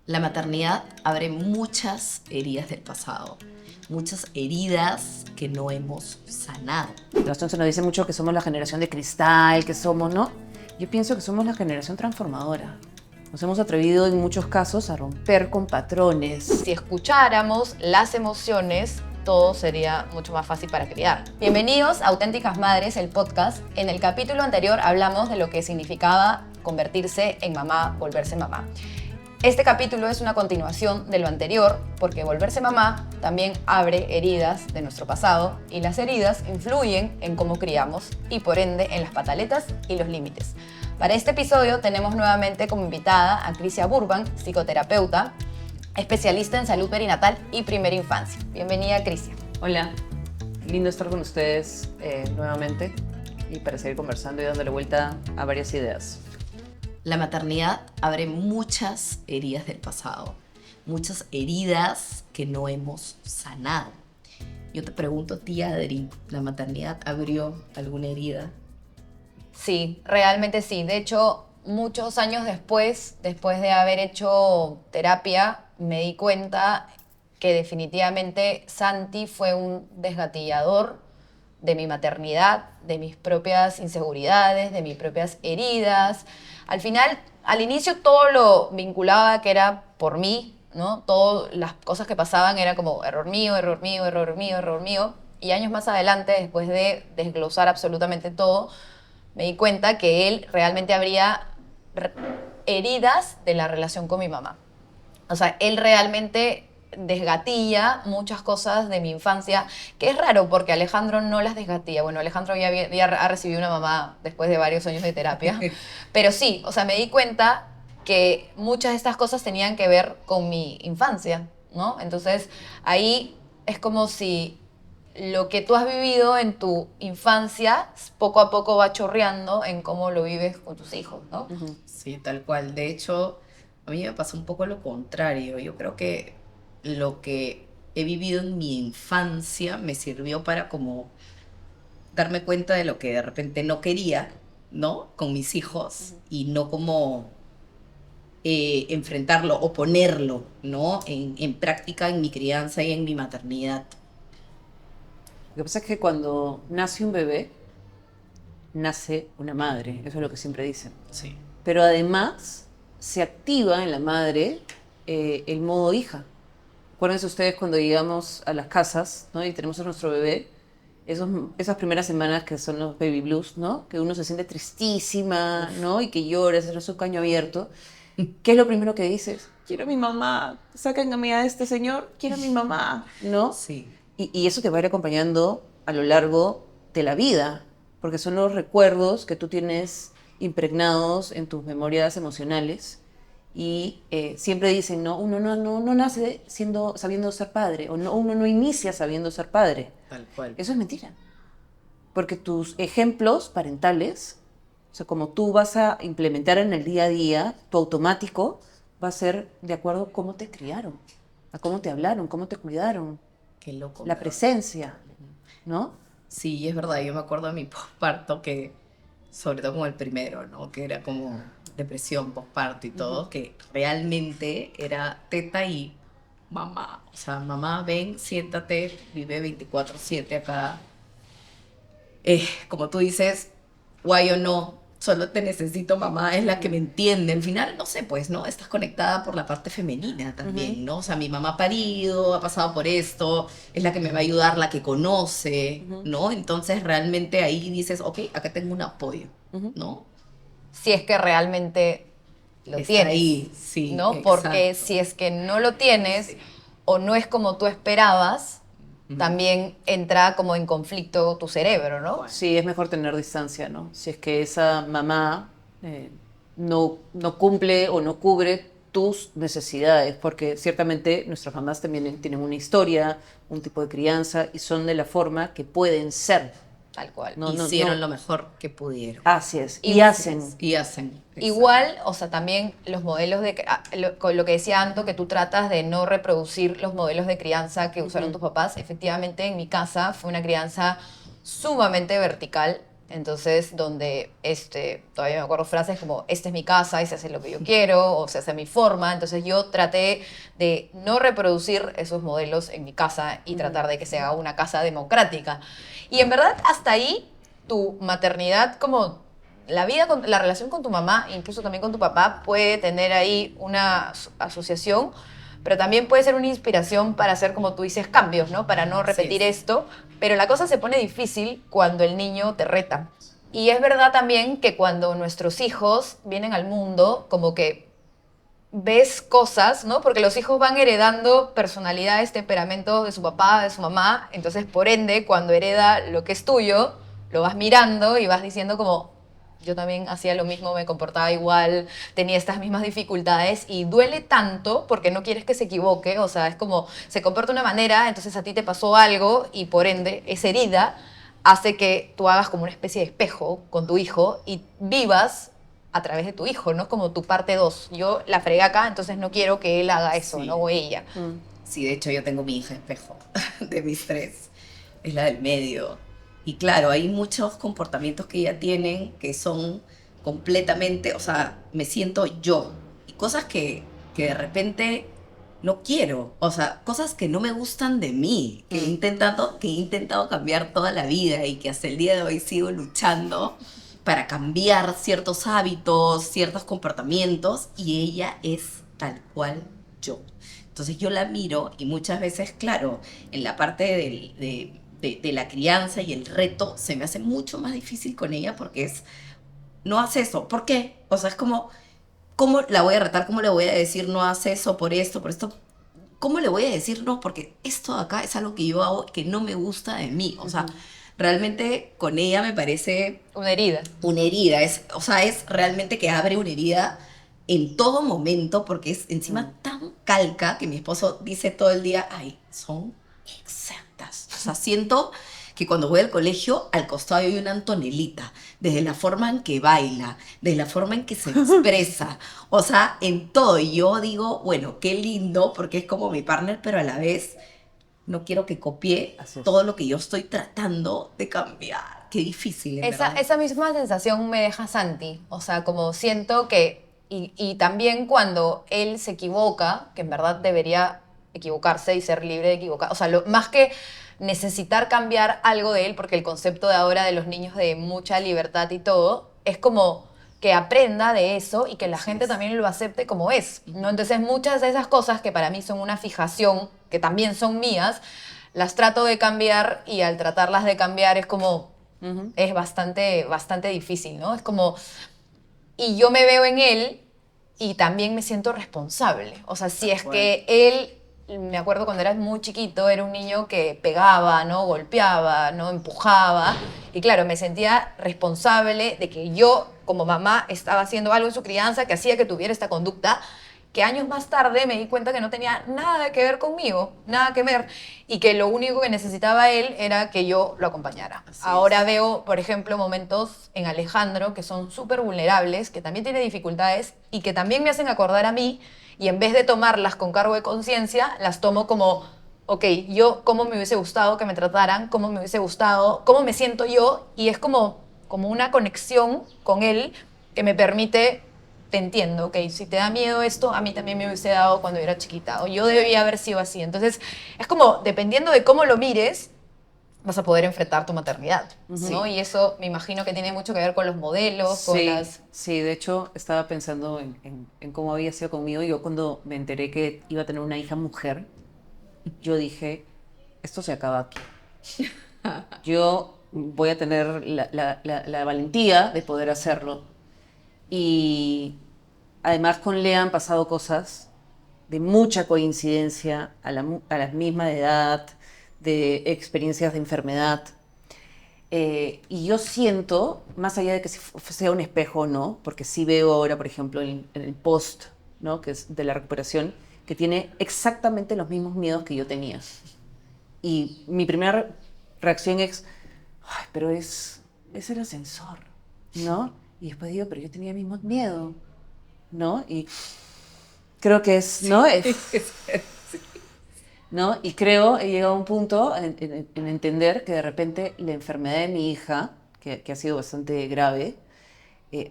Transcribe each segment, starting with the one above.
La maternidad abre muchas heridas del pasado, muchas heridas que no hemos sanado. Entonces se nos dice mucho que somos la generación de cristal, que somos, ¿no? Yo pienso que somos la generación transformadora. Nos hemos atrevido en muchos casos a romper con patrones. Si escucháramos las emociones, todo sería mucho más fácil para criar. Bienvenidos a Auténticas Madres, el podcast. En el capítulo anterior hablamos de lo que significaba convertirse en mamá, volverse mamá. Este capítulo es una continuación de lo anterior porque volverse mamá también abre heridas de nuestro pasado y las heridas influyen en cómo criamos y por ende en las pataletas y los límites. Para este episodio tenemos nuevamente como invitada a Crisia Burbank, psicoterapeuta, especialista en salud perinatal y primera infancia. Bienvenida, Crisia. Hola, lindo estar con ustedes nuevamente y para seguir conversando y dándole vuelta a varias ideas. La maternidad abre muchas heridas del pasado, muchas heridas que no hemos sanado. Yo te pregunto, tía Adri, ¿la maternidad abrió alguna herida? Sí, realmente sí. De hecho, muchos años después de haber hecho terapia, me di cuenta que definitivamente Santi fue un desgatillador de mi maternidad, de mis propias inseguridades, de mis propias heridas. Al final, al inicio todo lo vinculaba que era por mí, ¿no? Todas las cosas que pasaban era como error mío, error mío, error mío, error mío. Y años más adelante, después de desglosar absolutamente todo, me di cuenta que él realmente habría heridas de la relación con mi mamá. O sea, él realmente desgatilla muchas cosas de mi infancia, que es raro porque Alejandro no las desgatilla. Bueno, Alejandro ya ha recibido una mamá después de varios años de terapia, pero sí, o sea, me di cuenta que muchas de estas cosas tenían que ver con mi infancia, ¿no? Entonces, ahí es como si lo que tú has vivido en tu infancia poco a poco va chorreando en cómo lo vives con tus hijos, ¿no? Sí, tal cual. De hecho, a mí me pasa un poco lo contrario. Yo creo que lo que he vivido en mi infancia me sirvió para como darme cuenta de lo que de repente no quería, ¿no? Con mis hijos y no como enfrentarlo o ponerlo, ¿no? En práctica en mi crianza y en mi maternidad. Lo que pasa es que cuando nace un bebé, nace una madre, eso es lo que siempre dicen. Sí. Pero además se activa en la madre el modo hija. Acuérdense ustedes cuando llegamos a las casas, ¿no? Y tenemos a nuestro bebé, esas primeras semanas que son los baby blues, ¿no? Que uno se siente tristísima, ¿no? Y que llora, se hace un caño abierto. ¿Qué es lo primero que dices? Quiero a mi mamá, sáquenme a este señor, quiero a mi mamá, ¿no? Sí. Y eso te va a ir acompañando a lo largo de la vida, porque son los recuerdos que tú tienes impregnados en tus memorias emocionales. Y siempre dicen, no, uno no nace sabiendo ser padre, o no, uno no inicia sabiendo ser padre. Tal cual. Eso es mentira. Porque tus ejemplos parentales, o sea, como tú vas a implementar en el día a día, tu automático va a ser de acuerdo a cómo te criaron, a cómo te hablaron, cómo te cuidaron, Qué loco. la ¿verdad? presencia, ¿no? Sí, es verdad. Yo me acuerdo de mi posparto que, sobre todo con el primero, ¿no? Que era como depresión posparto y todo, que realmente era teta y mamá. O sea, mamá, ven, siéntate, vive 24/7 acá. Como tú dices, guay o no, solo te necesito, mamá, es la que me entiende. Al final, no sé, pues, ¿no? Estás conectada por la parte femenina también, ¿no? O sea, mi mamá ha parido, ha pasado por esto, es la que me va a ayudar, la que conoce, ¿no? Entonces, realmente ahí dices, ok, acá tengo un apoyo, ¿no? Si es que realmente lo Está tienes, ahí, sí, ¿no? Porque exacto. si es que no lo tienes o no es como tú esperabas, también entra como en conflicto tu cerebro, ¿no? Sí, es mejor tener distancia, ¿no? Si es que esa mamá no cumple o no cubre tus necesidades, porque ciertamente nuestras mamás también tienen una historia, un tipo de crianza y son de la forma que pueden ser. Tal cual. Hicieron lo mejor que pudieron. Así es. Y Y hacen. Y hacen. Igual, o sea, también los modelos con lo que decía Anto, que tú tratas de no reproducir los modelos de crianza que usaron tus papás. Efectivamente, en mi casa fue una crianza sumamente vertical, Entonces, donde todavía me acuerdo frases como, esta es mi casa y se hace lo que yo quiero, o se hace a mi forma. Entonces yo traté de no reproducir esos modelos en mi casa y tratar de que sea una casa democrática. Y en verdad, hasta ahí, tu maternidad, como la relación con tu mamá, incluso también con tu papá, puede tener ahí una asociación, pero también puede ser una inspiración para hacer, como tú dices, cambios, ¿no? Para no repetir esto. Pero la cosa se pone difícil cuando el niño te reta. Y es verdad también que cuando nuestros hijos vienen al mundo, como que ves cosas, ¿no? Porque los hijos van heredando personalidades, temperamentos de su papá, de su mamá. Entonces, por ende, cuando hereda lo que es tuyo, lo vas mirando y vas diciendo como, yo también hacía lo mismo, me comportaba igual, tenía estas mismas dificultades y duele tanto porque no quieres que se equivoque, o sea, es como se comporta de una manera, entonces a ti te pasó algo y por ende esa herida hace que tú hagas como una especie de espejo con tu hijo y vivas a través de tu hijo, ¿no? Como tu parte 2. Yo la fregué acá, entonces no quiero que él haga eso, ¿no? O ella. Sí, de hecho yo tengo mi hija espejo de mis tres, es la del medio. Y claro, hay muchos comportamientos que ella tienen que son completamente, o sea, me siento yo. Y cosas que de repente no quiero, o sea, cosas que no me gustan de mí, que he intentado cambiar toda la vida y que hasta el día de hoy sigo luchando para cambiar ciertos hábitos, ciertos comportamientos, y ella es tal cual yo. Entonces yo la miro y muchas veces, claro, en la parte de la crianza y el reto se me hace mucho más difícil con ella porque es, no hace eso. ¿Por qué? O sea, es como, ¿cómo la voy a retar? ¿Cómo le voy a decir no hace eso por esto, por esto? ¿Cómo le voy a decir no? Porque esto de acá es algo que yo hago que no me gusta de mí. O sea, realmente con ella me parece Una herida. una herida. O sea, es realmente que abre una herida en todo momento porque es encima tan calca que mi esposo dice todo el día, ay, son exactas. O sea, siento que cuando voy al colegio, al costado hay una Antonelita, desde la forma en que baila, desde la forma en que se expresa, o sea, en todo. Y yo digo, bueno, qué lindo, porque es como mi partner, pero a la vez no quiero que copie todo lo que yo estoy tratando de cambiar. Qué difícil, en verdad. Esa misma sensación me deja Santi. O sea, como siento que... Y también cuando él se equivoca, que en verdad debería equivocarse y ser libre de equivocar. O sea, más que necesitar cambiar algo de él, porque el concepto de ahora de los niños de mucha libertad y todo, es como que aprenda de eso y que la gente también lo acepte como es, ¿no? Entonces muchas de esas cosas que para mí son una fijación, que también son mías, las trato de cambiar y al tratarlas de cambiar es como... Es bastante, bastante difícil, ¿no? Es como... Y yo me veo en él y también me siento responsable. O sea, si es que él, me acuerdo cuando era muy chiquito, era un niño que pegaba, ¿no? Golpeaba, ¿no? Empujaba. Y claro, me sentía responsable de que yo, como mamá, estaba haciendo algo en su crianza que hacía que tuviera esta conducta, que años más tarde me di cuenta que no tenía nada que ver conmigo, nada que ver, y que lo único que necesitaba él era que yo lo acompañara. Ahora veo, por ejemplo, momentos en Alejandro que son súper vulnerables, que también tiene dificultades y que también me hacen acordar a mí, y en vez de tomarlas con cargo de conciencia, las tomo como, ok, yo cómo me hubiese gustado que me trataran, cómo me hubiese gustado, cómo me siento yo, y es como una conexión con él que me permite... Te entiendo, ok, si te da miedo esto, a mí también me hubiese dado cuando era chiquita, o yo debía haber sido así. Entonces, es como, dependiendo de cómo lo mires, vas a poder enfrentar tu maternidad, ¿no? Y eso me imagino que tiene mucho que ver con los modelos, con las... Sí, de hecho, estaba pensando en cómo había sido conmigo. Yo cuando me enteré que iba a tener una hija mujer, yo dije, esto se acaba aquí. Yo voy a tener la valentía de poder hacerlo. Y además con Lea han pasado cosas de mucha coincidencia a la misma edad, de experiencias de enfermedad. Y yo siento, más allá de que sea un espejo o no, porque sí veo ahora, por ejemplo, en el post, ¿no? Que es de la recuperación, que tiene exactamente los mismos miedos que yo tenía. Y mi primera reacción es, ay, pero es el ascensor, ¿no? Y después digo, pero yo tenía el mismo miedo, ¿no? Y creo que es, ¿no? ¿No? Y creo, he llegado a un punto en entender que de repente la enfermedad de mi hija, que ha sido bastante grave,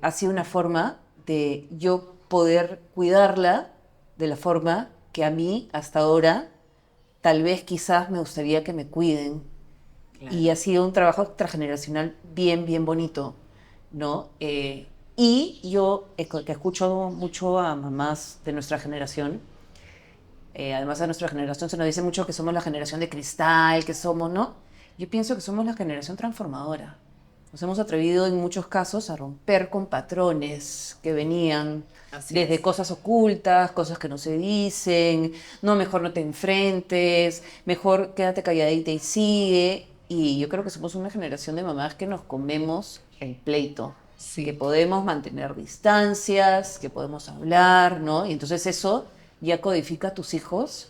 ha sido una forma de yo poder cuidarla de la forma que a mí hasta ahora tal vez quizás me gustaría que me cuiden. Claro. Y ha sido un trabajo transgeneracional bien, bien bonito, ¿no? Y yo que escucho mucho a mamás de nuestra generación, además de nuestra generación se nos dice mucho que somos la generación de cristal, que somos, ¿no? Yo pienso que somos la generación transformadora. Nos hemos atrevido en muchos casos a romper con patrones que venían Así desde es. cosas ocultas, cosas que no se dicen, no, mejor no te enfrentes, mejor quédate calladita y sigue. Y yo creo que somos una generación de mamás que nos comemos el pleito, Sí. que podemos mantener distancias, que podemos hablar, ¿no? Y entonces eso ya codifica a tus hijos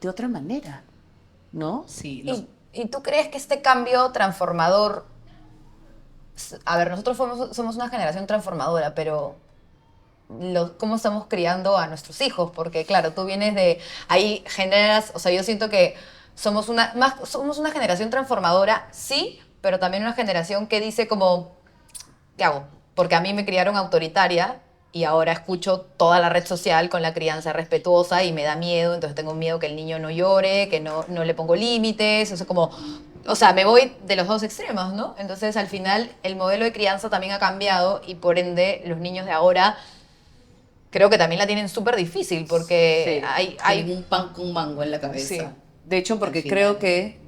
de otra manera, ¿no? Sí, ¿Y tú crees que este cambio transformador, a ver, nosotros somos una generación transformadora, pero cómo estamos criando a nuestros hijos? Porque claro, tú vienes de ahí, generas, o sea, yo siento que somos una generación transformadora, sí, pero también una generación que dice como, ¿qué hago? Porque a mí me criaron autoritaria y ahora escucho toda la red social con la crianza respetuosa y me da miedo, entonces tengo miedo que el niño no llore, que no le pongo límites, eso como, o sea, me voy de los dos extremos, ¿no? Entonces al final el modelo de crianza también ha cambiado y por ende los niños de ahora creo que también la tienen súper difícil porque Sí. hay un pan con mango en la cabeza. Sí. De hecho, porque Al final. creo que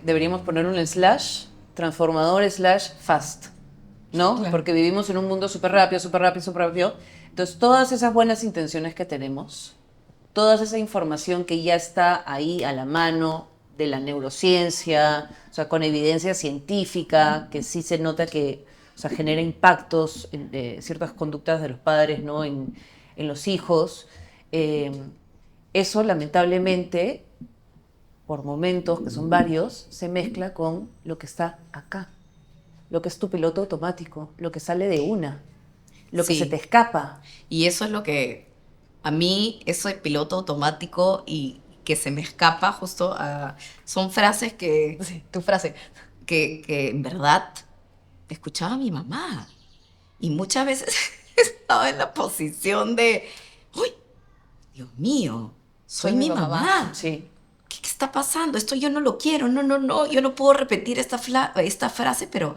deberíamos poner un slash, transformador slash fast, ¿no? Claro. Porque vivimos en un mundo súper rápido, súper rápido, súper rápido. Entonces, todas esas buenas intenciones que tenemos, toda esa información que ya está ahí a la mano de la neurociencia, o sea, con evidencia científica, que sí se nota que, o sea, genera impactos en ciertas conductas de los padres, ¿no? En los hijos. Eso, lamentablemente, por momentos, que son varios, se mezcla con lo que está acá, lo que es tu piloto automático, lo que sale de una, lo que Sí. se te escapa. Y eso es lo que a mí, eso de piloto automático y que se me escapa justo son frases Sí, tu frase. que en verdad escuchaba a mi mamá. Y muchas veces estaba en la posición de, uy, Dios mío, soy mi mamá. Sí. ¿Qué está pasando? Esto yo no lo quiero, no, yo no puedo repetir esta frase, pero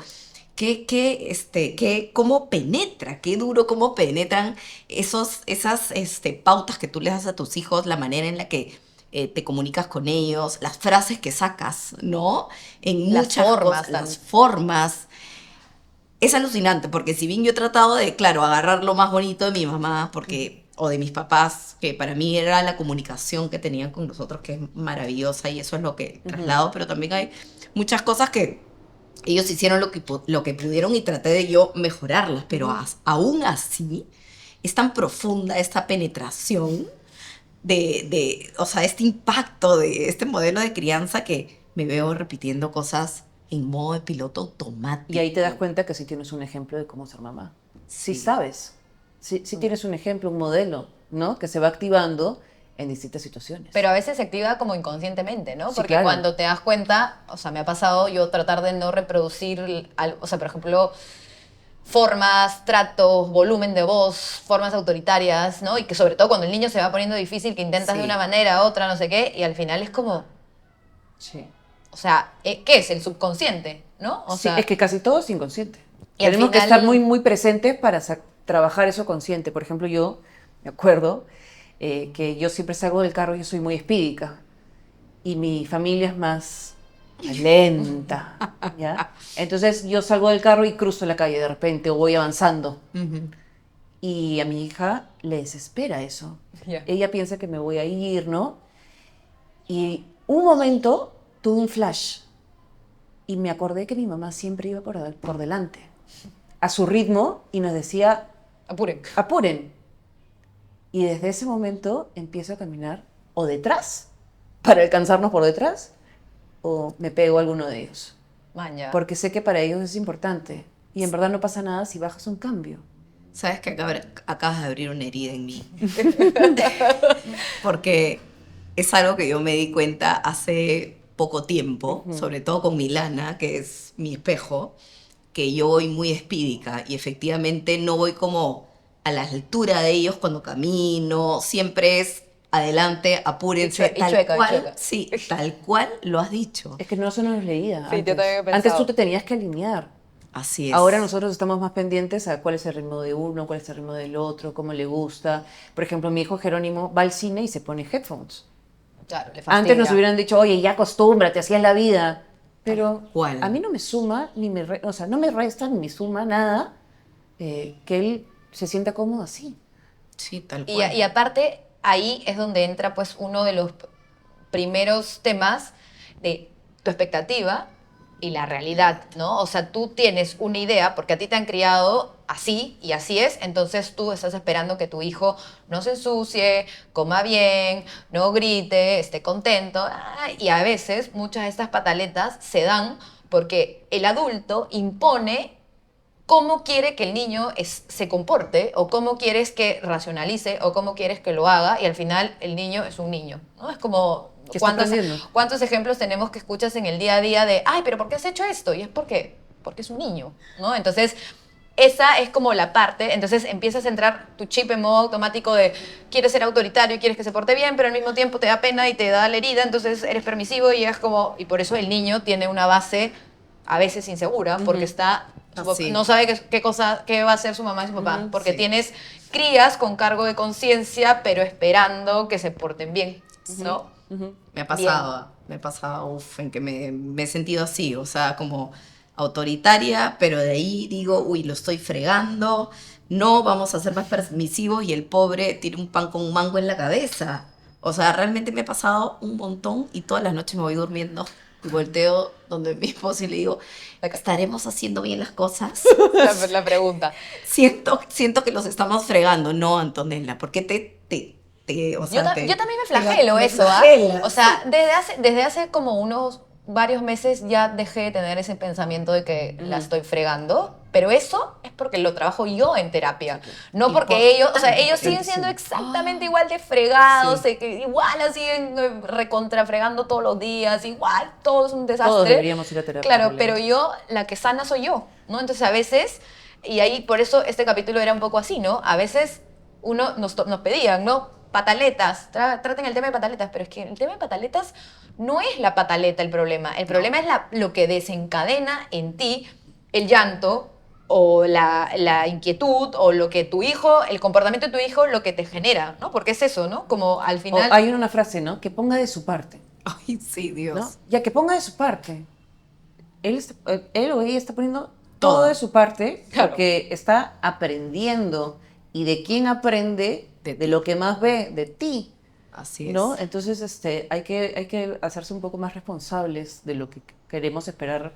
cómo penetra, qué duro, cómo penetran esas pautas que tú le das a tus hijos, la manera en la que te comunicas con ellos, las frases que sacas, ¿no? En Las muchas formas cosas, también. las formas. Es alucinante, porque si bien yo he tratado de, claro, agarrar lo más bonito de mi mamá, porque, o de mis papás, que para mí era la comunicación que tenían con nosotros, que es maravillosa, y eso es lo que traslado, pero también hay muchas cosas que ellos hicieron lo que pudieron y traté de yo mejorarlas, pero aún así es tan profunda esta penetración o sea, este impacto de este modelo de crianza que me veo repitiendo cosas en modo de piloto automático. Y ahí te das cuenta que sí tienes un ejemplo de cómo ser mamá. Sí, Sí. sabes. Sí tienes un ejemplo, un modelo, ¿no? Que se va activando en distintas situaciones. Pero a veces se activa como inconscientemente, ¿no? Sí, Porque claro. cuando te das cuenta, o sea, me ha pasado yo tratar de no reproducir, o sea, por ejemplo, formas, tratos, volumen de voz, formas autoritarias, ¿no? Y que sobre todo cuando el niño se va poniendo difícil, que intentas Sí. de una manera, otra, no sé qué, y al final es como, Sí. o sea, ¿qué es? El subconsciente, ¿no? O Sí, sea, es que casi todo es inconsciente. Y al Tenemos que final- estar muy, muy presentes para trabajar eso consciente. Por ejemplo, yo me acuerdo que yo siempre salgo del carro y yo soy muy espídica. Y mi familia es más lenta, ¿ya? Entonces yo salgo del carro y cruzo la calle de repente o voy avanzando. Ujú. Y a mi hija le desespera eso. Ya. Ella piensa que me voy a ir, ¿no? Y un momento tuve un flash y me acordé que mi mamá siempre iba por delante, a su ritmo, y nos decía, apuren. apuren. Y desde ese momento empiezo a caminar o detrás, para alcanzarnos por detrás, o me pego a alguno de ellos. Maña. Porque sé que para ellos es importante. Y en verdad no pasa nada si bajas un cambio. Sabes que acabas de abrir una herida en mí. Porque es algo que yo me di cuenta hace poco tiempo, sobre todo con Milana, que es mi espejo, que yo voy muy espídica y efectivamente no voy como a la altura de ellos cuando camino, siempre es adelante, apúrense, Y chueca, y cual, chueca. sí, tal cual lo has dicho. Es que no se nos leía Sí, yo antes. también he pensado. Antes tú te tenías que alinear. Así es. Ahora nosotros estamos más pendientes a cuál es el ritmo de uno, cuál es el ritmo del otro, cómo le gusta. Por ejemplo, mi hijo Jerónimo va al cine y se pone headphones. Claro, le fastidia. Antes nos hubieran dicho, oye, ya acostúmbrate, así es la vida. Pero ¿Cuál? a mí no me suma, o sea, no me resta ni me suma nada que él se sienta cómodo así. Sí, tal Y, cual. y aparte, ahí es donde entra pues uno de los primeros temas de tu expectativa y la realidad, ¿no? O sea, tú tienes una idea porque a ti te han criado así y así es, entonces tú estás esperando que tu hijo no se ensucie, coma bien, no grite, esté contento. Y a veces muchas de estas pataletas se dan porque el adulto impone cómo quiere que el niño se comporte o cómo quieres que racionalice o cómo quieres que lo haga y al final el niño es un niño, ¿no? Es como Que está cuántos, aprendiendo. cuántos ejemplos tenemos que escuchas en el día a día de, ay, pero ¿por qué has hecho esto? Y es porque es un niño, ¿no? Entonces, esa es como la parte, entonces empiezas a entrar tu chip en modo automático de quieres ser autoritario y quieres que se porte bien, pero al mismo tiempo te da pena y te da la herida, entonces eres permisivo y es como, y por eso el niño tiene una base a veces insegura porque está Así. no sabe qué va a hacer su mamá y su papá, porque Sí. tienes crías con cargo de conciencia, pero esperando que se porten bien, ¿no? Me ha pasado, uf, en que me he sentido así, o sea, como autoritaria, pero de ahí digo, uy, lo estoy fregando, no, vamos a ser más permisivos y el pobre tiene un pan con un mango en la cabeza. O sea, realmente me ha pasado un montón y todas las noches me voy durmiendo y volteo donde mi esposo y le digo, ¿estaremos haciendo bien las cosas? La pregunta. Siento que los estamos fregando, no, Antonella, ¿por qué o sea, Yo también me flagelo me eso, ¿ah? flagelas? O sea, desde hace como unos varios meses ya dejé de tener ese pensamiento de que la estoy fregando, pero eso es porque lo trabajo yo en terapia, no porque ellos, o sea, ellos siguen siendo exactamente igual de fregados, Sí. igual así recontra fregando todos los días, igual, todo es un desastre. Todos deberíamos ir a terapia. Claro, Julián. pero yo, la que sana soy yo, ¿no? Entonces a veces, y ahí por eso este capítulo era un poco así, ¿no? A veces nos pedían, ¿no? Pataletas, traten el tema de pataletas, pero es que el tema de pataletas no es la pataleta el problema es lo que desencadena en ti el llanto o la inquietud o lo que tu hijo, el comportamiento de tu hijo, lo que te genera, ¿no? Porque es eso, ¿no? Como al O final... hay una frase, ¿no? Que ponga de su parte, Ay, sí, Dios. ¿no? Ya que ponga de su parte. Él o ella está poniendo todo de su parte Claro. porque está aprendiendo. ¿Y de quién aprende? De De ti. lo que más ve, de ti. Así es. ¿No? Entonces hay que hacerse un poco más responsables de lo que queremos esperar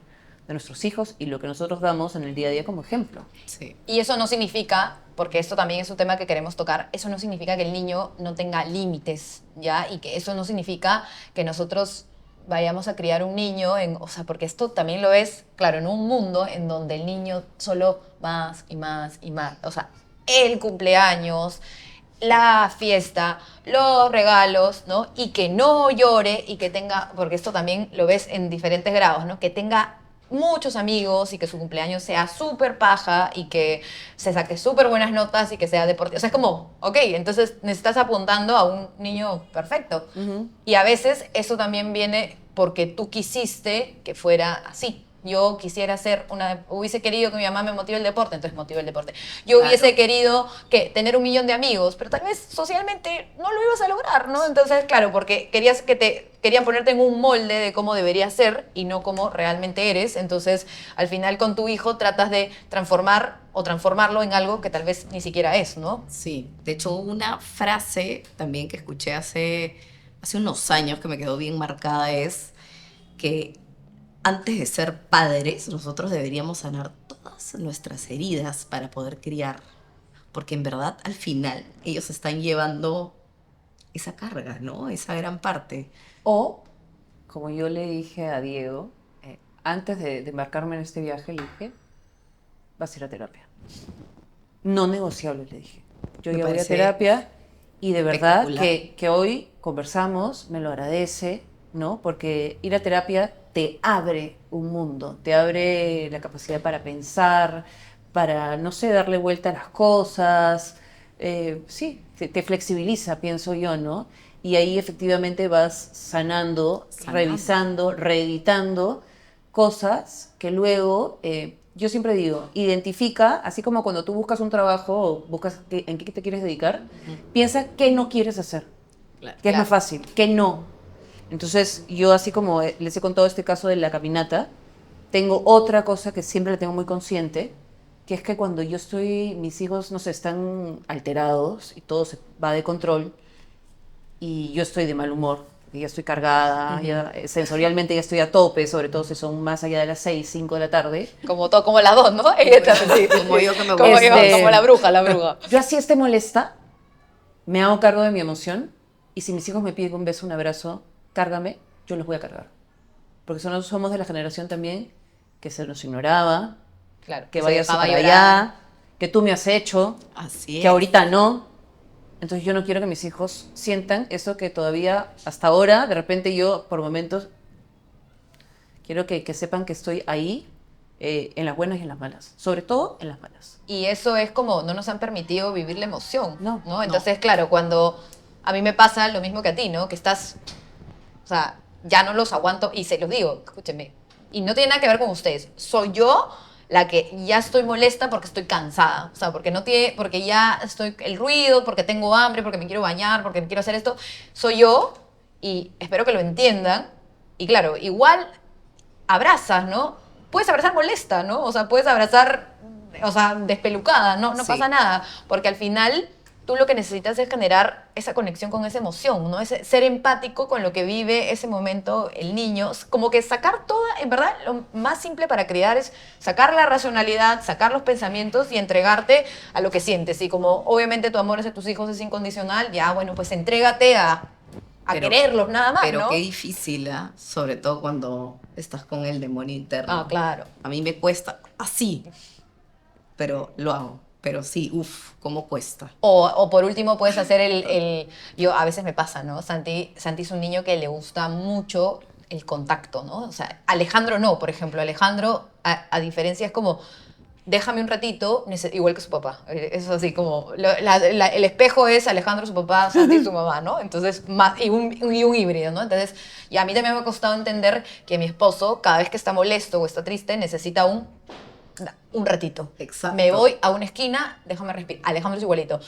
de nuestros hijos y lo que nosotros damos en el día a día como ejemplo. Sí. Y eso no significa, porque esto también es un tema que queremos tocar, eso no significa que el niño no tenga límites, ¿ya? Y que eso no significa que nosotros vayamos a criar un niño, o sea, porque esto también lo es, claro, en un mundo en donde el niño solo más y más y más, o sea, el cumpleaños, la fiesta, los regalos, ¿no? Y que no llore y que tenga, porque esto también lo ves en diferentes grados, ¿no? Que tenga muchos amigos y que su cumpleaños sea súper paja y que se saque súper buenas notas y que sea deportivo. O sea, es como, ok, entonces necesitas apuntando a un niño perfecto. Y a veces eso también viene porque tú quisiste que fuera así. Yo quisiera hubiese querido que mi mamá me motive el deporte, entonces motive el deporte. Yo Claro. hubiese querido tener 1 millón de amigos, pero tal vez socialmente no lo ibas a lograr, ¿no? Entonces, claro, porque querían ponerte en un molde de cómo deberías ser y no como realmente eres. Entonces, al final con tu hijo tratas de transformarlo en algo que tal vez ni siquiera es, ¿no? Sí, de hecho una frase también que escuché hace unos años que me quedó bien marcada es que antes de ser padres nosotros deberíamos sanar todas nuestras heridas para poder criar, porque en verdad al final ellos están llevando esa carga, ¿no? Esa gran parte. O, como yo le dije a Diego, antes de embarcarme en este viaje, le dije, vas a ir a terapia. No negociable, le dije. Yo Me ya voy a parece terapia y de verdad espectacular. que hoy conversamos, me lo agradece, ¿no? Porque ir a terapia te abre un mundo, te abre la capacidad para pensar, para, no sé, darle vuelta a las cosas. Sí, te flexibiliza, pienso yo, ¿no? Y ahí efectivamente vas sanando, revisando, reeditando cosas que luego, yo siempre digo, identifica, así como cuando tú buscas un trabajo o buscas en qué te quieres dedicar, piensa qué no quieres hacer, Claro. que es más fácil, qué no. Entonces, yo así como les he contado este caso de la caminata, tengo otra cosa que siempre la tengo muy consciente, que es que cuando yo estoy, mis hijos, no sé, están alterados y todo se va de control y yo estoy de mal humor, y ya estoy cargada, ya, sensorialmente ya estoy a tope, sobre todo si son más allá de las 6, 5 de la tarde. Como todo, como las dos, ¿no? Ella también. Como yo que me Como voy. yo, como la bruja, la bruja. Yo así esté molesta, me hago cargo de mi emoción y si mis hijos me piden un beso, un abrazo, cárgame, yo los voy a cargar. Porque nosotros somos de la generación también que se nos ignoraba, Claro. que se vayas dejaba para llorar. allá, que tú me has hecho, Así que es. ahorita no. Entonces yo no quiero que mis hijos sientan eso que todavía, hasta ahora, de repente yo, por momentos, quiero que sepan que estoy ahí en las buenas y en las malas. Sobre todo en las malas. Y eso es como no nos han permitido vivir la emoción, No, ¿no? Entonces, claro, cuando a mí me pasa lo mismo que a ti, ¿no? Que estás, o sea, ya no los aguanto y se los digo, escúchenme, y no tiene nada que ver con ustedes, soy yo la que ya estoy molesta porque estoy cansada, o sea, porque ya estoy el ruido, porque tengo hambre, porque me quiero bañar, porque me quiero hacer esto, soy yo y espero que lo entiendan. Y claro, igual abrazas, ¿no? Puedes abrazar molesta, ¿no? O sea, puedes abrazar, o sea, despelucada, ¿no? No Sí. pasa nada, porque al final tú lo que necesitas es generar esa conexión con esa emoción, ¿no? Ser empático con lo que vive ese momento el niño, como que sacar toda, en verdad, lo más simple para criar es sacar la racionalidad, sacar los pensamientos y entregarte a lo que sientes. Y como obviamente tu amor hacia tus hijos es incondicional, ya, bueno, pues entrégate a Pero- quererlos nada más, Pero ¿no? qué difícil, ¿ah? Sobre todo cuando estás con el demonio interno. Ah, claro. A mí me cuesta así, pero lo hago. Pero sí, uff, cómo cuesta. O por último puedes hacer yo a veces me pasa, ¿no? Santi es un niño que le gusta mucho el contacto, ¿no? O sea, Alejandro no, por ejemplo. Alejandro, a diferencia, es como, déjame un ratito, igual que su papá. Es así como, el espejo es Alejandro, su papá, Santi y su mamá, ¿no? Entonces, y un híbrido, ¿no? Entonces, y a mí también me ha costado entender que mi esposo, cada vez que está molesto o está triste, necesita un ratito. Exacto. Me voy a una esquina, déjame respirar. Alejandro es igualito.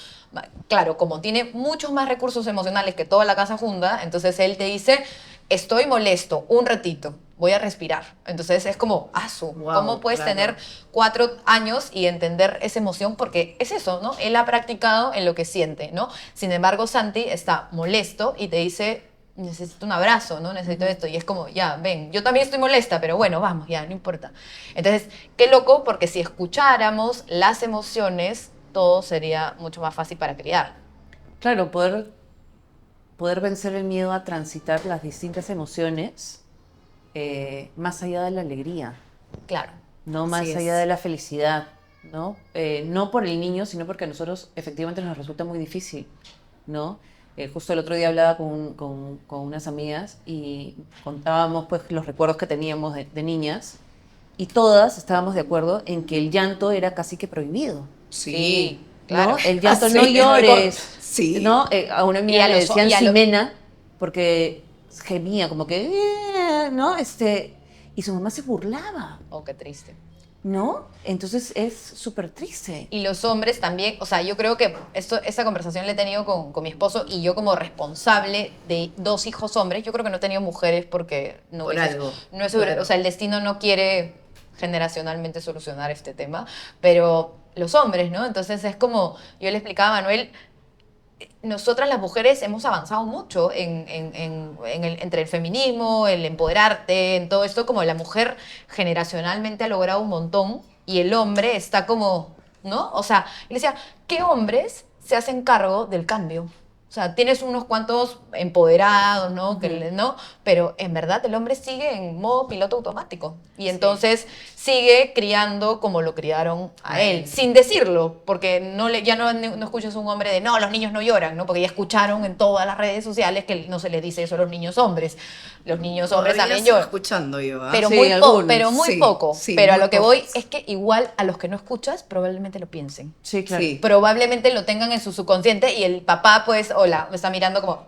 Claro, como tiene muchos más recursos emocionales que toda la casa junta, entonces él te dice, estoy molesto, un ratito, voy a respirar. Entonces es como, Wow, ¿cómo puedes claro. tener 4 años y entender esa emoción? Porque es eso, ¿no? Él ha practicado en lo que siente, ¿no? Sin embargo, Santi está molesto y te dice, necesito un abrazo, ¿no? Necesito esto. Y es como, ya, ven, yo también estoy molesta, pero bueno, vamos, ya, no importa. Entonces, qué loco, porque si escucháramos las emociones, todo sería mucho más fácil para criar. Claro, poder vencer el miedo a transitar las distintas emociones más allá de la alegría, Claro. no más Así es. allá de la felicidad, ¿no? No por el niño, sino porque a nosotros efectivamente nos resulta muy difícil, ¿no? Justo el otro día hablaba con unas amigas y contábamos pues los recuerdos que teníamos de niñas y todas estábamos de acuerdo en que el llanto era casi que prohibido. Sí. Claro. ¿No? El llanto, Así no es, llores. sí. ¿No? A una Y amiga a le los- decían y a lo- Ximena porque gemía como que, ¿no? Y su mamá se burlaba, Oh, qué triste. ¿no? Entonces es súper triste. Y los hombres también, o sea, yo creo que esta conversación la he tenido con mi esposo y yo como responsable de 2 hijos hombres, yo creo que no he tenido mujeres porque no, Por algo, no es, claro. o sea, el destino no quiere generacionalmente solucionar este tema, pero los hombres, ¿no? Entonces es como, yo le explicaba a Manuel, nosotras las mujeres hemos avanzado mucho entre el feminismo, el empoderarte, en todo esto, como la mujer generacionalmente ha logrado un montón y el hombre está como, ¿no? O sea, y le decía, ¿qué hombres se hacen cargo del cambio? O sea, tienes unos cuantos empoderados, ¿no? ¿no? Pero en verdad el hombre sigue en modo piloto automático. Y entonces sigue criando como lo criaron a él, sin decirlo, porque ya no escuchas un hombre de, no, los niños no lloran, ¿no? Porque ya escucharon en todas las redes sociales que no se les dice eso a los niños hombres. Los niños hombres Todavía también sigo lloran. escuchando yo, ¿ah? Pero Sí, muy poco, algunos. pero muy Sí, poco. sí, Pero a muy lo que voy pocos. es que igual a los que no escuchas probablemente lo piensen. Sí, claro. Sí. Probablemente lo tengan en su subconsciente y el papá pues, hola, está mirando como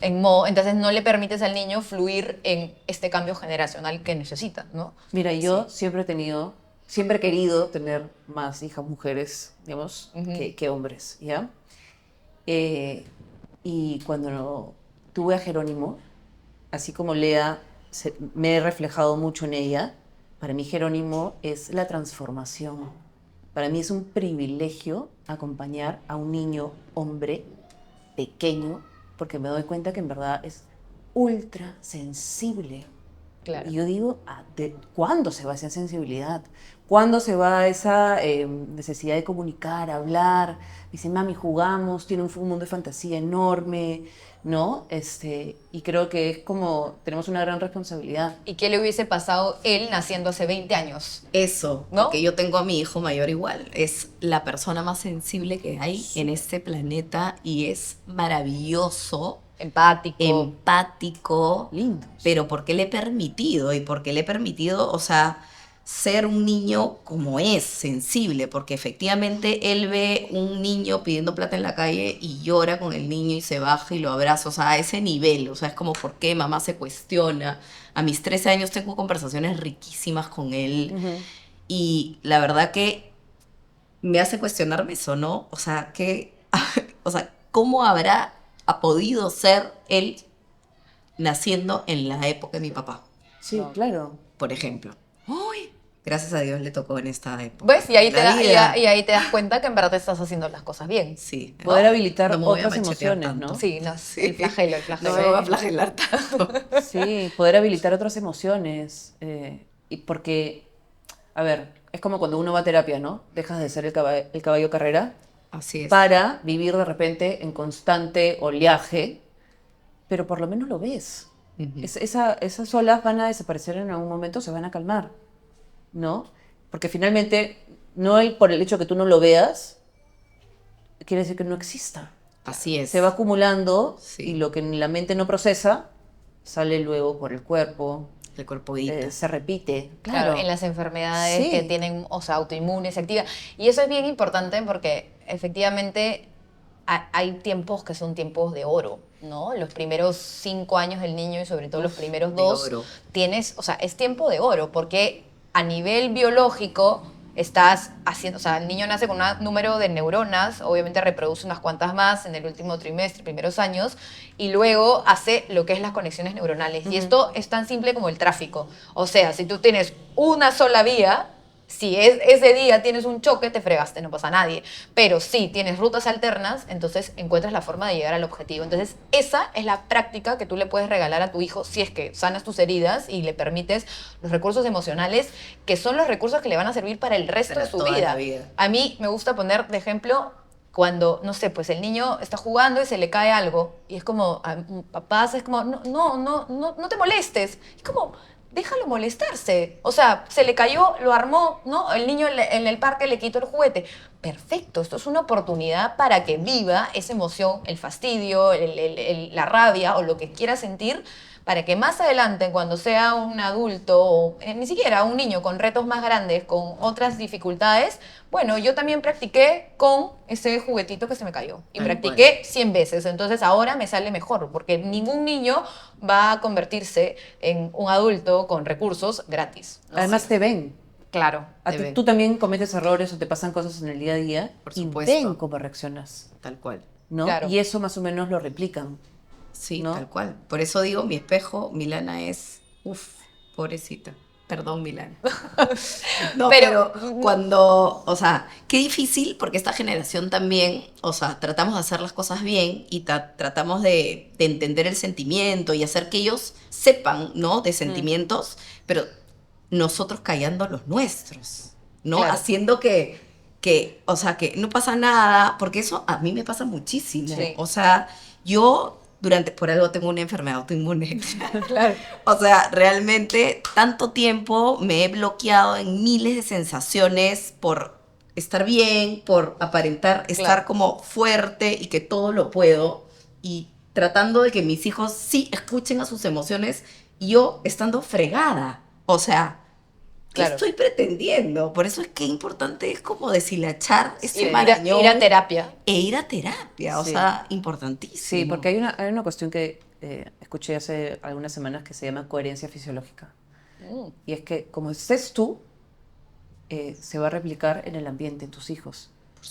en modo, entonces no le permites al niño fluir en este cambio generacional que necesita, ¿no? Mira, yo siempre he querido tener más hijas mujeres, digamos, que hombres, ¿ya? Y cuando tuve a Jerónimo, así como Lea, me he reflejado mucho en ella, para mí Jerónimo es la transformación. Para mí es un privilegio acompañar a un niño hombre pequeño, porque me doy cuenta que en verdad es ultra sensible. Claro. Y yo digo, ¿cuándo se va esa sensibilidad? ¿Cuándo se va esa necesidad de comunicar, hablar? Dice, mami, jugamos, tiene un mundo de fantasía enorme, ¿no? Y creo que es como, tenemos una gran responsabilidad. ¿Y qué le hubiese pasado él naciendo hace 20 años? Eso, ¿No? porque yo tengo a mi hijo mayor igual. Es la persona más sensible que hay en este planeta y es maravilloso, Empático. Oh. empático, Lindo. pero porque le he permitido y porque le he permitido, o sea, ser un niño como es, sensible, porque efectivamente él ve un niño pidiendo plata en la calle y llora con el niño y se baja y lo abraza, o sea, a ese nivel, o sea, es como por qué mamá se cuestiona. A mis 13 años tengo conversaciones riquísimas con él y la verdad que me hace cuestionarme eso, ¿no? O sea, o sea, ¿cómo ha podido ser él naciendo en la época de mi papá, Sí, claro. por ejemplo? ¡Uy! Gracias a Dios le tocó en esta época. ¿Ves? Y ahí, La vida. y ahí te das cuenta que en verdad te estás haciendo las cosas bien. Sí. Poder habilitar no me voy a otras machetear emociones, tanto. ¿no? Sí, no, Sí. el flagelo, el flagelo. No me voy a flagelar tanto. Sí, poder habilitar otras emociones. Y porque, a ver, es como cuando uno va a terapia, ¿no? Dejas de ser el caballo carrera Así es. para vivir de repente en constante oleaje, pero por lo menos lo ves. Ujú. Esas olas van a desaparecer en algún momento, se van a calmar, ¿no? Porque finalmente, por el hecho de que tú no lo veas, quiere decir que no exista. Así es. Se va acumulando Sí. y lo que la mente no procesa sale luego por el cuerpo, El cuerpo grita. se repite. Claro, en las enfermedades Sí. que tienen, o sea, autoinmunes, se activa. Y eso es bien importante porque efectivamente hay tiempos que son tiempos de oro, ¿no? Los primeros 5 años del niño y sobre todo los primeros de 2 oro. tienes, o sea, es tiempo de oro porque a nivel biológico estás haciendo, o sea, el niño nace con un número de neuronas, obviamente reproduce unas cuantas más en el último trimestre, primeros años, y luego hace lo que es las conexiones neuronales. Y esto es tan simple como el tráfico. O sea, si tú tienes una sola vía, si ese día tienes un choque, te fregaste, no pasa a nadie. Pero si tienes rutas alternas, entonces encuentras la forma de llegar al objetivo. Entonces, esa es la práctica que tú le puedes regalar a tu hijo si es que sanas tus heridas y le permites los recursos emocionales, que son los recursos que le van a servir para el resto Para de su toda vida. la vida. A mí me gusta poner de ejemplo cuando, no sé, pues el niño está jugando y se le cae algo y es como, papás, es como, no te molestes. Es como, déjalo molestarse. O sea, se le cayó, lo armó, ¿no? El niño en el parque le quitó el juguete. Perfecto, esto es una oportunidad para que viva esa emoción, el fastidio, la rabia o lo que quiera sentir, para que más adelante, cuando sea un adulto, o ni siquiera un niño con retos más grandes, con otras dificultades, bueno, yo también practiqué con ese juguetito que se me cayó. Y Tal practiqué 100 veces. Entonces ahora me sale mejor, porque ningún niño va a convertirse en un adulto con recursos gratis. Además te ven. Claro. Tú también cometes errores o te pasan cosas en el día a día Por y supuesto. ven cómo reaccionas, Tal cual. ¿no? Claro. Y eso más o menos lo replican. Sí, ¿No? tal cual. Por eso digo, mi espejo, Milana es, pobrecita. Perdón, Milana. No, Pero- pero cuando, o sea, qué difícil porque esta generación también, o sea, tratamos de hacer las cosas bien y tratamos de entender el sentimiento y hacer que ellos sepan, ¿no? De sentimientos, pero nosotros callando los nuestros, ¿no? Claro. Haciendo que que, o sea, que no pasa nada, porque eso a mí me pasa muchísimo. Sí. O sea, yo por algo tengo una enfermedad autoinmune. Claro. O sea, realmente tanto tiempo me he bloqueado en miles de sensaciones por estar bien, por aparentar estar como fuerte y que todo lo puedo, y tratando de que mis hijos sí escuchen a sus emociones y yo estando fregada. O sea, ¿qué Claro. estoy pretendiendo? Por eso es que importante es como deshilachar ese Ir, marañón ir a terapia. e ir a terapia. O Sí. sea, importantísimo. Sí, porque hay una cuestión que escuché hace algunas semanas que se llama coherencia fisiológica. Y es que como estés tú, se va a replicar en el ambiente, en tus hijos.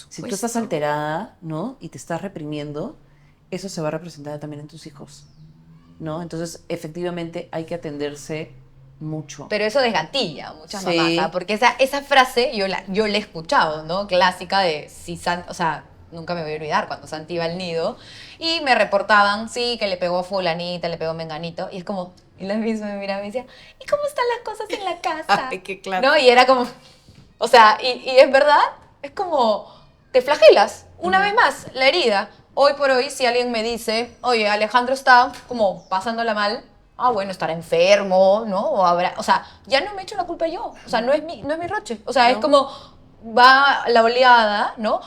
Si tú estás alterada, ¿no? Y te estás reprimiendo, eso se va a representar también en tus hijos, ¿no? Entonces, efectivamente, hay que atenderse mucho. Pero eso desgatilla a muchas Sí. mamás, ¿ah? Porque esa frase yo la he escuchado, ¿no? Clásica de si Santi, o sea, nunca me voy a olvidar cuando Santi iba al nido y me reportaban, sí, que le pegó a fulanita, le pegó a menganito, y es como, y la misma me miraba y me decía, ¿y cómo están las cosas en la casa? Ay, qué claro. ¿No? Y era como, o sea, y es verdad, es como, te flagelas, una vez más, la herida. Hoy por hoy, si alguien me dice, oye, Alejandro está como pasándola mal, bueno, estará enfermo, ¿no? O sea, ya no me echo la culpa yo. O sea, no es mi roche. O sea, es como va la oleada, ¿no?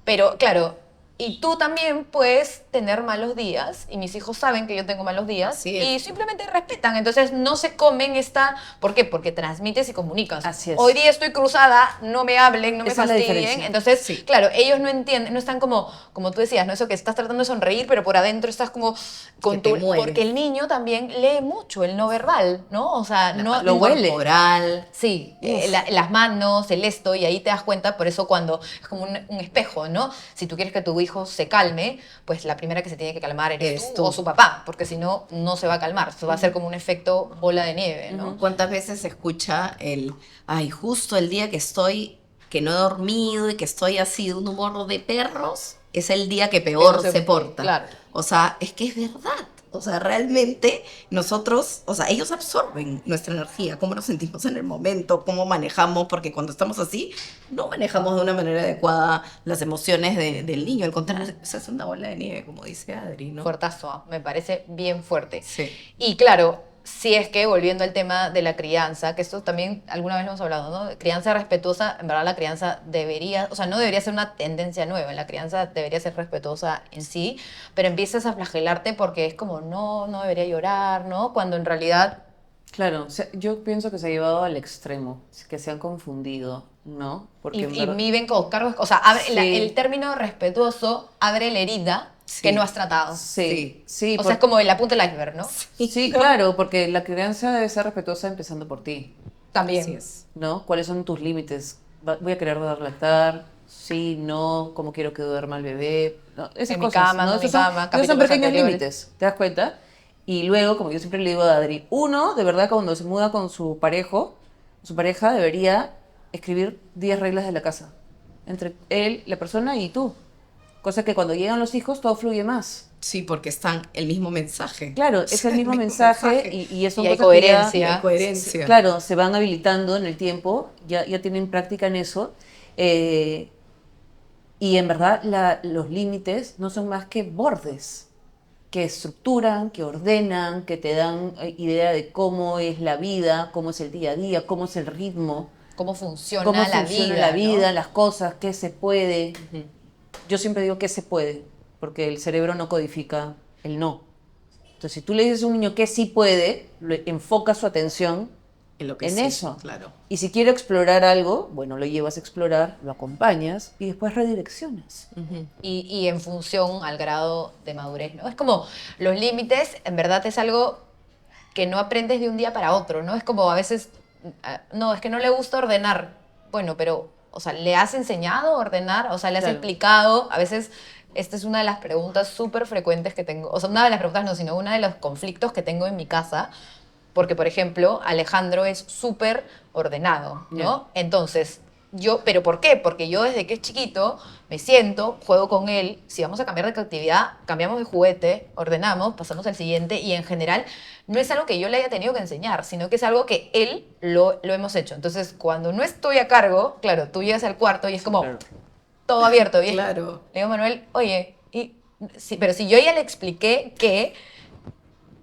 Pero claro, y tú también puedes tener malos días, y mis hijos saben que yo tengo malos días, Así es. y simplemente respetan. Entonces no se comen esta... ¿Por qué? Porque transmites y comunicas. Así es. Hoy día estoy cruzada, no me hablen, no me Esa es la fastidien. diferencia. Entonces, Sí. claro, ellos no entienden, no están como tú decías, ¿no? Eso que estás tratando de sonreír, pero por adentro estás como con Que te mueres. porque el niño también lee mucho el no verbal, ¿no? O sea, no lo huele. Corporal. Sí, las manos, el esto, y ahí te das cuenta, por eso cuando es como un espejo, ¿no? Si tú quieres que tu hijo se calme, pues la primera que se tiene que calmar eres tú o su papá, porque si no, no se va a calmar, se va a hacer como un efecto bola de nieve, ¿no? ¿Cuántas veces se escucha ay, justo el día que no he dormido y que estoy así de un humor de perros, es el día que peor Que no se porta? claro. O sea, es que es verdad. O sea, realmente nosotros, o sea, ellos absorben nuestra energía, cómo nos sentimos en el momento, cómo manejamos, porque cuando estamos así, no manejamos de una manera adecuada las emociones del niño. Al contrario, se hace una bola de nieve, como dice Adri, ¿no? Fuertazo, me parece bien fuerte. Sí. Y claro, si es que volviendo al tema de la crianza, que esto también alguna vez lo hemos hablado, ¿no? Crianza respetuosa, en verdad la crianza debería, o sea, no debería ser una tendencia nueva, la crianza debería ser respetuosa en sí, pero empiezas a flagelarte porque es como, no debería llorar, ¿no? Cuando en realidad... Claro, yo pienso que se ha llevado al extremo, que se han confundido, ¿no? Porque en Y verdad- viven con cargos, o sea, Sí. el término respetuoso abre la herida que no has tratado. Sí, sí. O sea, es como la punta del iceberg, ¿no? Sí, claro, porque la crianza debe ser respetuosa empezando por ti, También. Así es. ¿no? ¿Cuáles son tus límites? ¿Voy a querer dar lactar? Sí, no, ¿cómo quiero que duerma el bebé? No, esas En mi cosas, cama, ¿no? no en mi Esos son- cama, esos son capítulos pequeños anteriores. límites, ¿te das cuenta? Y luego, como yo siempre le digo a Adri, uno, de verdad, cuando se muda con su pareja debería escribir 10 reglas de la casa, entre él, la persona y tú. Cosa que cuando llegan los hijos todo fluye más. Sí, porque están el mismo mensaje. Claro, es el mismo mensaje y eso Y hay coherencia. Y hay coherencia. Claro, se van habilitando en el tiempo, ya tienen práctica en eso. Y en verdad los límites no son más que bordes que estructuran, que ordenan, que te dan idea de cómo es la vida, cómo es el día a día, cómo es el ritmo, Cómo funciona cómo la funciona vida. la vida, ¿no? las cosas, qué se puede. Yo siempre digo que se puede, porque el cerebro no codifica el no. Entonces, si tú le dices a un niño que sí puede, enfoca su atención En lo que en sí, eso. claro. Y si quiere explorar algo, bueno, lo llevas a explorar, lo acompañas y después redireccionas. Y en función al grado de madurez, ¿no? Es como los límites, en verdad es algo que no aprendes de un día para otro, ¿no? Es como a veces, no, es que no le gusta ordenar. Bueno, pero, o sea, ¿le has enseñado a ordenar? O sea, ¿le has Claro. explicado? A veces, esta es una de las preguntas súper frecuentes que tengo. O sea, una de las preguntas no, sino uno de los conflictos que tengo en mi casa. Porque, por ejemplo, Alejandro es súper ordenado, ¿no? Entonces, ¿pero por qué? Porque yo desde que es chiquito me siento, juego con él, si vamos a cambiar de actividad, cambiamos de juguete, ordenamos, pasamos al siguiente y en general no es algo que yo le haya tenido que enseñar, sino que es algo que él lo hemos hecho. Entonces, cuando no estoy a cargo, claro, tú llegas al cuarto y es como Claro. todo abierto. Y Claro. le digo a Manuel, oye, sí, pero si yo ya le expliqué que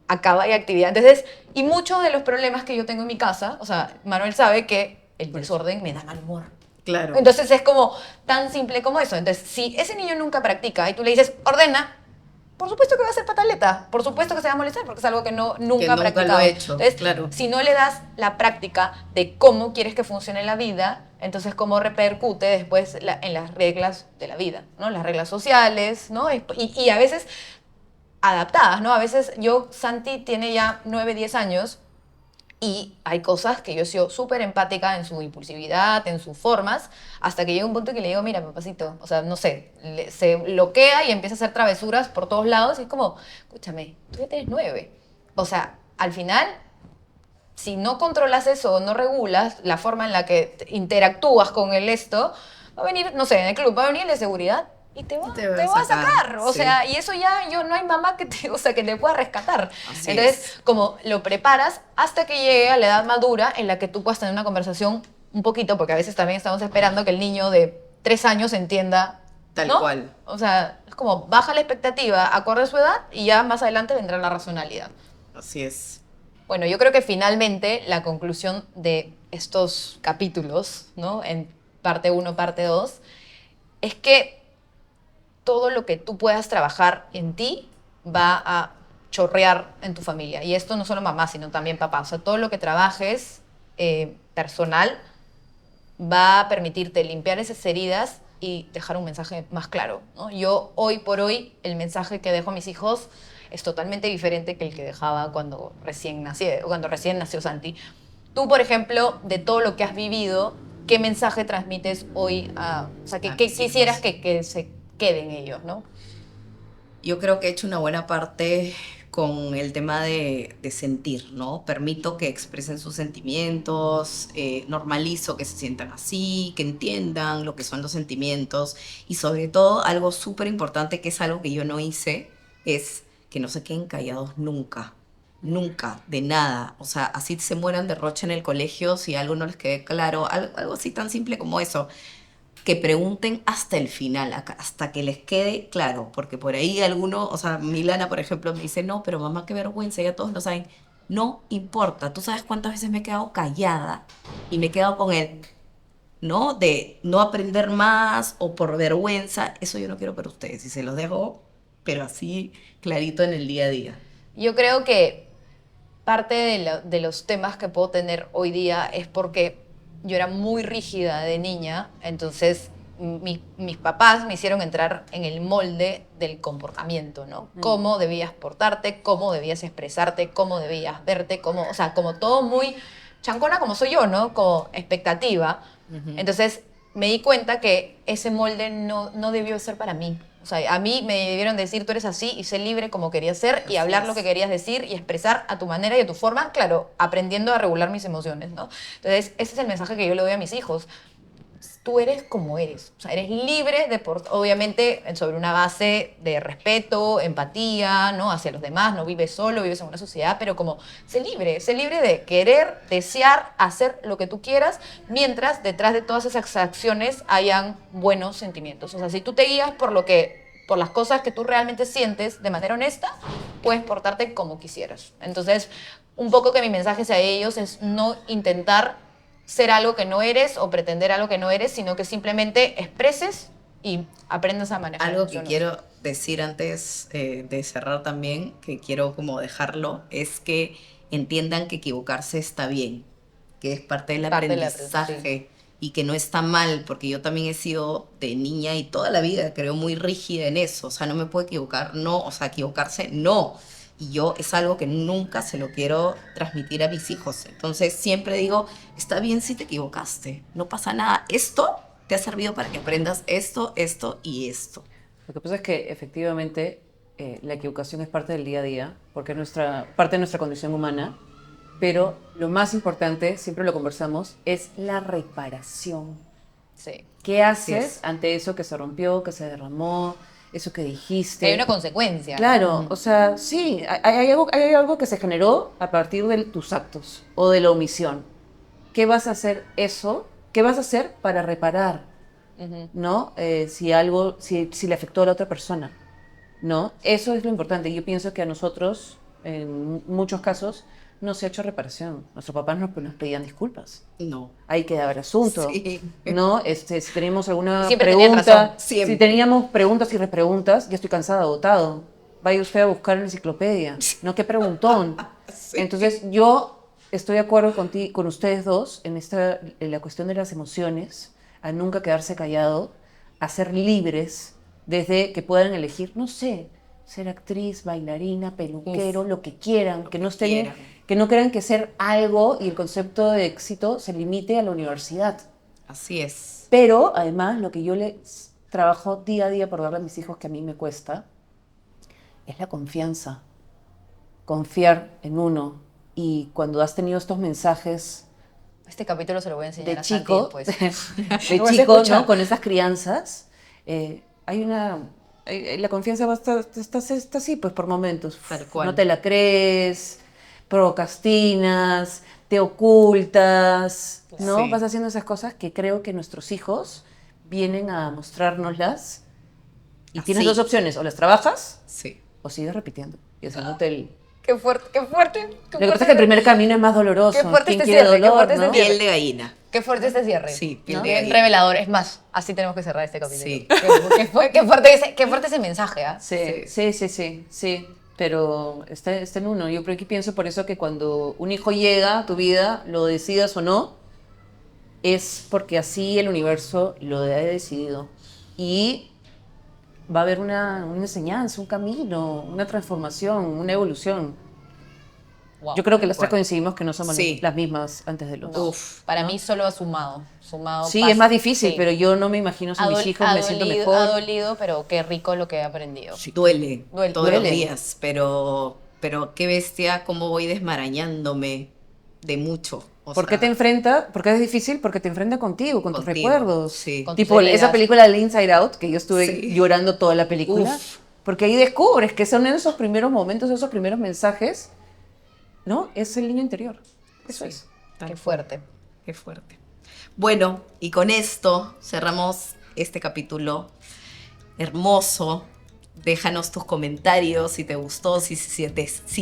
acaba de actividad. Entonces, y muchos de los problemas que yo tengo en mi casa, o sea, Manuel sabe que el desorden me da mal humor. Claro. Entonces es como tan simple como eso. Entonces, si ese niño nunca practica y tú le dices, ordena, por supuesto que va a hacer pataleta, por supuesto que se va a molestar porque es algo que nunca ha nunca practicado. lo he hecho, Entonces, claro. si no le das la práctica de cómo quieres que funcione la vida, entonces cómo repercute después en las reglas de la vida, ¿no? Las reglas sociales, ¿no? Y a veces adaptadas, ¿no? A veces Santi tiene ya 9, 10 años y hay cosas que yo he sido súper empática en su impulsividad, en sus formas, hasta que llega un punto que le digo, mira, papacito, o sea, no sé, se bloquea y empieza a hacer travesuras por todos lados y es como, escúchame, tú ya tienes 9. O sea, al final, si no controlas eso o no regulas la forma en la que interactúas con el esto, va a venir, no sé, en el club va a venir el de seguridad y te va a sacar. O sí. sea, y eso ya no hay mamá que te, o sea, que te pueda rescatar. Así Entonces, es. como lo preparas hasta que llegue a la edad madura en la que tú puedas tener una conversación un poquito, porque a veces también estamos esperando que el niño de 3 años entienda. Tal ¿no? cual. O sea, es como baja la expectativa acorde a su edad y ya más adelante vendrá la racionalidad. Así es. Bueno, yo creo que finalmente la conclusión de estos capítulos, ¿no? En parte 1, parte 2, es que todo lo que tú puedas trabajar en ti va a chorrear en tu familia. Y esto no solo mamá, sino también papá. O sea, todo lo que trabajes personal va a permitirte limpiar esas heridas y dejar un mensaje más claro, ¿no? Yo, hoy por hoy, el mensaje que dejo a mis hijos es totalmente diferente que el que dejaba cuando recién nació Santi. Tú, por ejemplo, de todo lo que has vivido, ¿qué mensaje transmites hoy o sea, A qué mis hijos. quisieras que se queden ellos, ¿no? Yo creo que he hecho una buena parte con el tema de sentir, ¿no? Permito que expresen sus sentimientos, normalizo que se sientan así, que entiendan lo que son los sentimientos y sobre todo algo súper importante que es algo que yo no hice, es que no se queden callados nunca, nunca, de nada. O sea, así se mueran de rocha en el colegio si algo no les quede claro, algo así tan simple como eso, que pregunten hasta el final, hasta que les quede claro, porque por ahí alguno, o sea, Milana, por ejemplo, me dice, no, pero mamá, qué vergüenza, ya todos lo saben. No importa, tú sabes cuántas veces me he quedado callada y me he quedado con él, ¿no? De no aprender más o por vergüenza, eso yo no quiero para ustedes y se los dejo, pero así clarito en el día a día. Yo creo que parte de los temas que puedo tener hoy día es porque yo era muy rígida de niña, entonces mis papás me hicieron entrar en el molde del comportamiento, ¿no? Cómo debías portarte, cómo debías expresarte, cómo debías verte, o sea, como todo muy chancona como soy yo, ¿no? Como expectativa. Entonces me di cuenta que ese molde no debió ser para mí. O sea, a mí me debieron decir, tú eres así y sé libre como querías ser y hablar lo que querías decir y expresar a tu manera y a tu forma, claro, aprendiendo a regular mis emociones, ¿no? Entonces, ese es el mensaje que yo le doy a mis hijos. Tú eres como eres, o sea, eres libre de, obviamente, sobre una base de respeto, empatía, ¿no? Hacia los demás, no vives solo, vives en una sociedad, pero como, sé libre de querer, desear, hacer lo que tú quieras, mientras detrás de todas esas acciones hayan buenos sentimientos. O sea, si tú te guías por las cosas que tú realmente sientes de manera honesta, puedes portarte como quisieras. Entonces, un poco que mi mensaje hacia ellos es no intentar ser algo que no eres o pretender algo que no eres, sino que simplemente expreses y aprendas a manejar. Algo que quiero decir antes de cerrar también, que quiero como dejarlo, es que entiendan que equivocarse está bien, que es parte del aprendizaje y que no está mal, porque yo también he sido de niña y toda la vida creo muy rígida en eso, o sea, no me puedo equivocar, no, o sea, equivocarse, no. Y yo es algo que nunca se lo quiero transmitir a mis hijos. Entonces siempre digo, está bien si te equivocaste, no pasa nada. Esto te ha servido para que aprendas esto, esto y esto. Lo que pasa es que efectivamente la equivocación es parte del día a día, porque es parte de nuestra condición humana, pero lo más importante, siempre lo conversamos, es la reparación. Sí. ¿Qué Así haces es. ante eso que se rompió, que se derramó, eso que dijiste? Hay una consecuencia. Claro, o sea, sí, hay algo que se generó a partir de tus actos o de la omisión. ¿Qué vas a hacer eso? ¿Qué vas a hacer para reparar? ¿No? Si le afectó a la otra persona, ¿no? Eso es lo importante. Yo pienso que a nosotros, en muchos casos, no se ha hecho reparación. Nuestros papás nos pedían disculpas. No. Ahí quedaba el asunto, Sí. ¿no? Si teníamos alguna Siempre tenían razón, pregunta, siempre. si teníamos preguntas y repreguntas, ya estoy cansada, agotado. Vaya usted a buscar en la enciclopedia, ¿no? ¿Qué preguntón? Sí. Entonces, yo estoy de acuerdo con ustedes dos en la cuestión de las emociones, a nunca quedarse callado, a ser libres desde que puedan elegir, no sé, ser actriz, bailarina, peluquero, lo que quieran, que no estén, quieran. que no crean que ser algo y el concepto de éxito se limite a la universidad. Así es. Pero además lo que yo les trabajo día a día por darle a mis hijos que a mí me cuesta es la confianza. Confiar en uno. Y cuando has tenido estos mensajes Este capítulo se lo voy a enseñar de a Santi chico, después. de Lo vas a chico, escuchar. ¿no? Con esas crianzas, la confianza está así, pues por momentos. Tal cual. No te la crees, procrastinas, te ocultas, ¿no? Sí. Vas haciendo esas cosas que creo que nuestros hijos vienen a mostrárnoslas y tienes Así. dos opciones, o las trabajas Sí. o sigues repitiendo y haciéndote el... Qué fuerte, qué fuerte. Qué Lo que pasa es fuerte. que el primer camino es más doloroso. Qué fuerte ¿Quién este quiere cierre, qué dolor, fuerte este no? cierre. Piel de gallina. Qué fuerte este cierre. Sí, piel ¿no? de Bien gallina. revelador. Es más, así tenemos que cerrar este capítulo. Sí. Qué fuerte ese mensaje, ¿ah? Sí, pero está en uno. Yo creo que pienso por eso que cuando un hijo llega a tu vida, lo decidas o no, es porque así el universo lo ha decidido. Y va a haber una enseñanza, un camino, una transformación, una evolución. Wow. Yo creo que las tres Bueno. coincidimos que no somos Sí. las mismas antes de los No, Uf, para ¿no? mí solo ha sumado. Sí, es más difícil, sí. pero yo no me imagino si mis hijos me siento mejor. Ha dolido, pero qué rico lo que he aprendido. duele, Duele. todos Duele. los días, pero qué bestia cómo voy desmarañándome de mucho. O ¿Por qué sea, te enfrenta? Porque es difícil, porque te enfrenta contigo, con tus Contigo, recuerdos. sí. Con tus Tipo heridas. esa película de Inside Out, que yo estuve Sí. llorando toda la película. Uf. Porque ahí descubres que son esos primeros momentos, esos primeros mensajes, ¿no? Es el niño interior. Eso Sí. es. Tal Qué cual. fuerte. Qué fuerte. Bueno, y con esto cerramos este capítulo hermoso. Déjanos tus comentarios si te gustó, si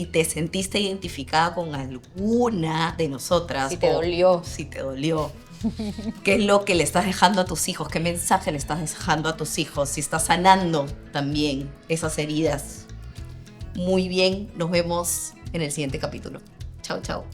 te sentiste identificada con alguna de nosotras. Si te o dolió. Si te dolió. ¿Qué es lo que le estás dejando a tus hijos? ¿Qué mensaje le estás dejando a tus hijos? Si estás sanando también esas heridas. Muy bien, nos vemos en el siguiente capítulo. Chao, chao.